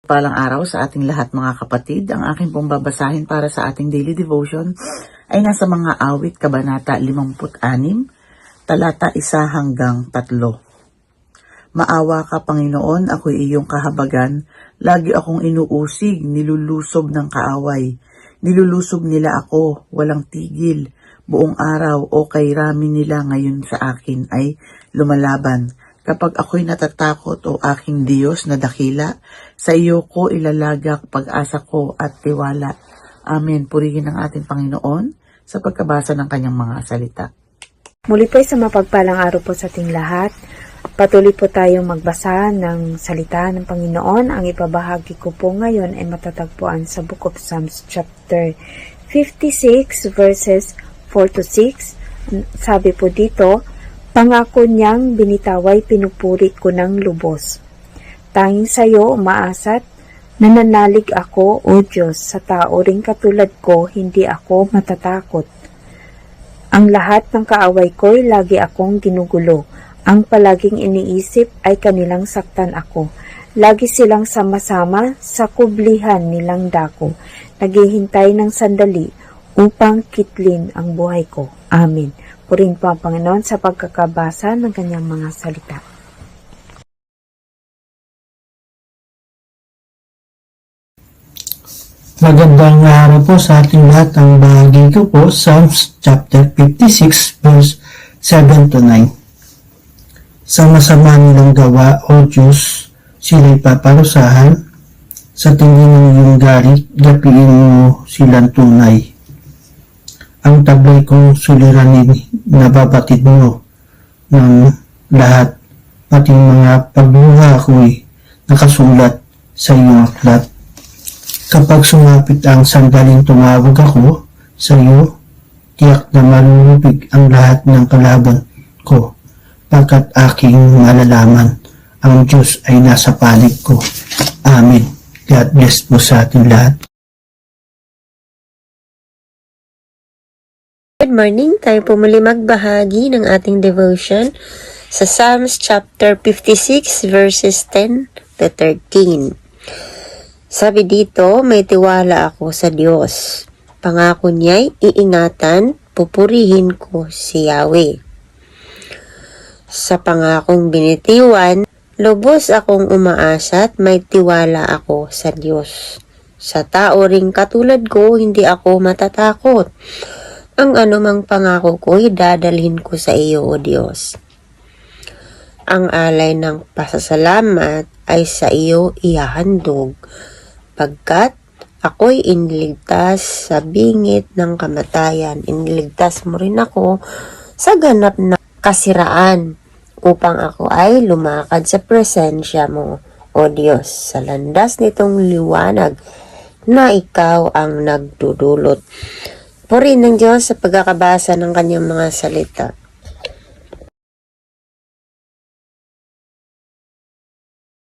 Palang araw sa ating lahat mga kapatid. Ang aking pong babasahin para sa ating daily devotion ay nasa mga awit kabanata 56, talata 1 hanggang 3. Maawa ka Panginoon, ako'y iyong kahabagan, lagi akong inuusig, nilulusob ng kaaway. Nilulusob nila ako, walang tigil, buong araw o kay rami nila ngayon sa akin ay lumalaban. Kapag ako'y natatakot o aking Diyos na dakila, sa iyo ko ilalagak pag-asa ko at tiwala. Amen. Purihin ang ating Panginoon sa pagkabasa ng kanyang mga salita. Muli po sa mapagpalang araw po sa ating lahat. Patuloy po tayong magbasa ng salita ng Panginoon. Ang ipabahagi ko po ngayon ay matatagpuan sa Book of Psalms chapter 56 verses 4-6. Sabi po dito, pangako niyang binitaway pinupuri ko ng lubos. Tanging sa iyo umaasat, nananalig ako, O Diyos, sa tao ring katulad ko, hindi ako matatakot. Ang lahat ng kaaway ko'y lagi akong ginugulo. Ang palaging iniisip ay kanilang saktan ako. Lagi silang sama-sama sa kublihan nilang dako. Naghihintay ng sandali upang kitlin ang buhay ko. Amen. Purihin po ang Panginoon sa pagkakabasa ng kanyang mga salita. Magandang araw po sa ating lahat. Ang bahagi ko po, Psalms chapter 56 verse 7-9. Sa masama nilang gawa, O Diyos, sila'y paparusahan. Sa tingin ng iyong galit, gapiin mo silang tunay. Ang tablay kong suliranin, nababatid mo ng lahat, pati mga pagbuha ko'y nakasulat sa iyong aklat. Kapag sumapit ang sandaling tumawag ako sa iyo, tiyak na malulubig ang lahat ng kalaban ko, pagkat aking malalaman ang Diyos ay nasa palig ko. Amen. God bless po sa ating lahat. Good morning, tayo po muli magbahagi ng ating devotion sa Psalms chapter 56 verses 10-13. Sabi dito, may tiwala ako sa Diyos. Pangako niya'y iingatan, pupurihin ko si Yahweh. Sa pangakong binitiwan, lubos akong umaasat, may tiwala ako sa Diyos. Sa tao ring katulad ko, hindi ako matatakot. Ang anumang pangako ko'y dadalhin ko sa iyo, O Diyos. Ang alay ng pasasalamat ay sa iyo ihahandog, pagkat ako'y iniligtas sa bingit ng kamatayan. Iniligtas mo rin ako sa ganap na kasiraan, upang ako ay lumakad sa presensya mo, O Diyos, sa landas nitong liwanag na ikaw ang nagdudulot. Purihin ng Diyos sa pagkakabasa ng kanyang mga salita.